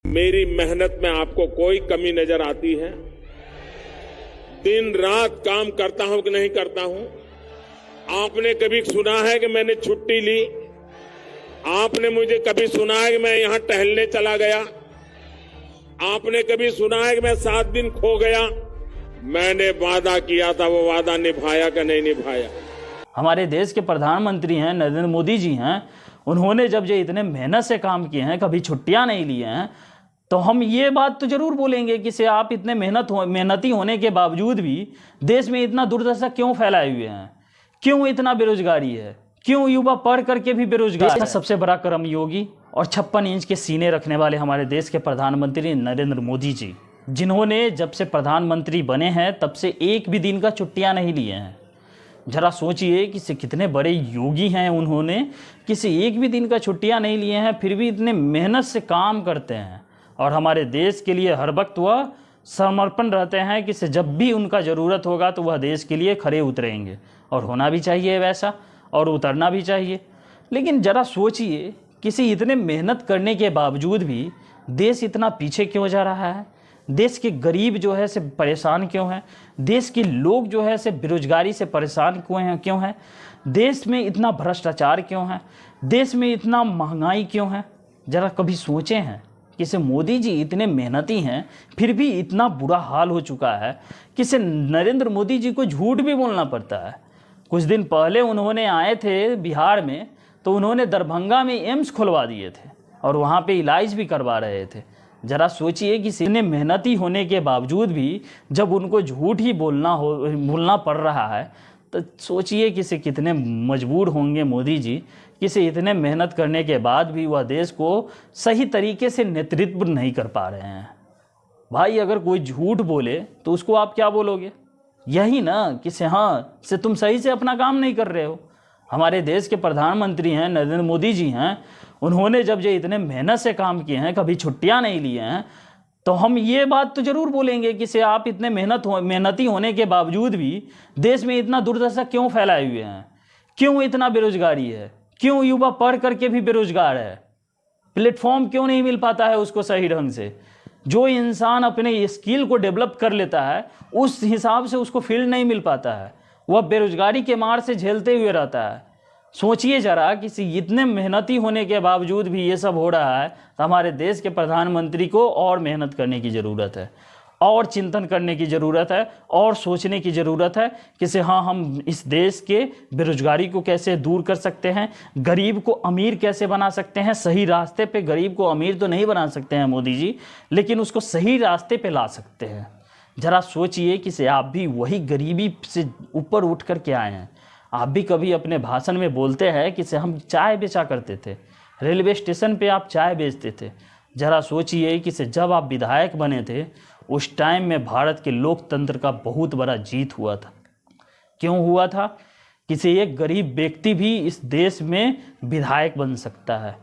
मेरी मेहनत में आपको कोई कमी नजर आती है? दिन रात काम करता हूं कि नहीं करता हूं? आपने कभी सुना है कि मैंने छुट्टी ली? आपने मुझे कभी सुना है कि मैं यहां टहलने चला गया? आपने कभी सुना है कि मैं 7 दिन खो गया? मैंने वादा किया था, वो वादा निभाया कि नहीं निभाया? हमारे देश के प्रधानमंत्री हैं, नरेंद्र मोदी जी हैं। उन्होंने जब ये इतने मेहनत से काम किए हैं, कभी छुट्टियां नहीं ली हैं, तो हम ये बात तो जरूर बोलेंगे कि से आप इतने मेहनती होने के बावजूद भी देश में इतना दुर्दशा क्यों फैलाए हुए हैं? क्यों इतना बेरोजगारी है? क्यों युवा पढ़ करके भी बेरोजगार है? सबसे बड़ा कर्मयोगी और 56 इंच के सीने रखने वाले हमारे देश के प्रधानमंत्री नरेंद्र मोदी जी, जिन्होंने जब से प्रधानमंत्री बने हैं तब से एक भी दिन का छुट्टियां नहीं लिए हैं। जरा सोचिए कि से कितने बड़े योगी हैं उन्होंने, किसी एक भी दिन का छुट्टियां नहीं लिए हैं, फिर भी इतने मेहनत से काम करते हैं और हमारे देश के लिए हर वक्त वह समर्पण रहते हैं कि से जब भी उनका ज़रूरत होगा तो वह देश के लिए खड़े उतरेंगे। और होना भी चाहिए वैसा, और उतरना भी चाहिए। लेकिन ज़रा सोचिए, किसी इतने मेहनत करने के बावजूद भी देश इतना पीछे क्यों जा रहा है? देश के गरीब जो है से परेशान क्यों हैं? देश के लोग जो है से बेरोजगारी से परेशान क्यों हैं? देश में इतना भ्रष्टाचार क्यों है? देश में इतना महंगाई क्यों है? ज़रा कभी सोचे हैं कि से मोदी जी इतने मेहनती हैं, फिर भी इतना बुरा हाल हो चुका है कि से नरेंद्र मोदी जी को झूठ भी बोलना पड़ता है। कुछ दिन पहले उन्होंने आए थे बिहार में, तो उन्होंने दरभंगा में एम्स खुलवा दिए थे और वहाँ पे इलाज भी करवा रहे थे। ज़रा सोचिए कि इतने मेहनती होने के बावजूद भी जब उनको झूठ ही बोलना पड़ रहा है, तो सोचिए कि से कितने मजबूर होंगे मोदी जी, कि से इतने मेहनत करने के बाद भी वह देश को सही तरीके से नेतृत्व नहीं कर पा रहे हैं। भाई, अगर कोई झूठ बोले तो उसको आप क्या बोलोगे? यही ना कि से हाँ से तुम सही से अपना काम नहीं कर रहे हो। हमारे देश के प्रधानमंत्री हैं, नरेंद्र मोदी जी हैं। उन्होंने जब ये इतने मेहनत से काम किए हैं, कभी छुट्टियां नहीं लिए हैं, तो हम ये बात तो जरूर बोलेंगे कि से आप इतने मेहनती होने के बावजूद भी देश में इतना दुर्दशा क्यों फैलाए हुए हैं? क्यों इतना बेरोजगारी है? क्यों युवा पढ़ करके भी बेरोजगार है? प्लेटफॉर्म क्यों नहीं मिल पाता है उसको सही ढंग से? जो इंसान अपने स्किल को डेवलप कर लेता है, उस हिसाब से उसको फील्ड नहीं मिल पाता है, वह बेरोजगारी के मार से झेलते हुए रहता है। सोचिए जरा कि इतने मेहनती होने के बावजूद भी ये सब हो रहा है, तो हमारे देश के प्रधानमंत्री को और मेहनत करने की ज़रूरत है, और चिंतन करने की ज़रूरत है, और सोचने की ज़रूरत है कि से हाँ, हम इस देश के बेरोजगारी को कैसे दूर कर सकते हैं, गरीब को अमीर कैसे बना सकते हैं। सही रास्ते पे गरीब को अमीर तो नहीं बना सकते हैं मोदी जी, लेकिन उसको सही रास्ते पे ला सकते हैं। ज़रा सोचिए कि से आप भी वही गरीबी से ऊपर उठ कर के आए हैं। आप भी कभी अपने भाषण में बोलते हैं कि से हम चाय बेचा करते थे, रेलवे स्टेशन पे आप चाय बेचते थे। ज़रा सोचिए कि से जब आप विधायक बने थे, उस टाइम में भारत के लोकतंत्र का बहुत बड़ा जीत हुआ था। क्यों हुआ था? कि से एक गरीब व्यक्ति भी इस देश में विधायक बन सकता है,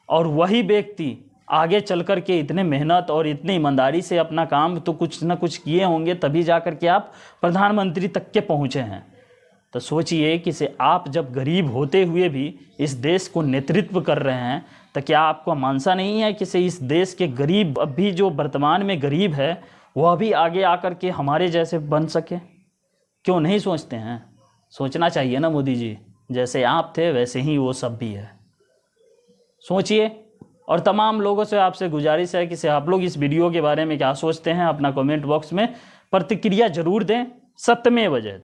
और वही व्यक्ति आगे चल कर के इतने मेहनत और इतनी ईमानदारी से अपना काम तो कुछ ना कुछ किए होंगे, तभी जा कर के आप प्रधानमंत्री तक के पहुँचे हैं। तो सोचिए कि से आप जब गरीब होते हुए भी इस देश को नेतृत्व कर रहे हैं, तो क्या आपको मानसा नहीं है कि से इस देश के गरीब, अभी जो वर्तमान में गरीब है, वह भी आगे आकर के हमारे जैसे बन सके? क्यों नहीं सोचते हैं? सोचना चाहिए ना मोदी जी, जैसे आप थे वैसे ही वो सब भी है। सोचिए। और तमाम लोगों से आपसे गुजारिश है कि से आप लोग इस वीडियो के बारे में क्या सोचते हैं, अपना कमेंट बॉक्स में प्रतिक्रिया जरूर दें। सत्यमेव जयते।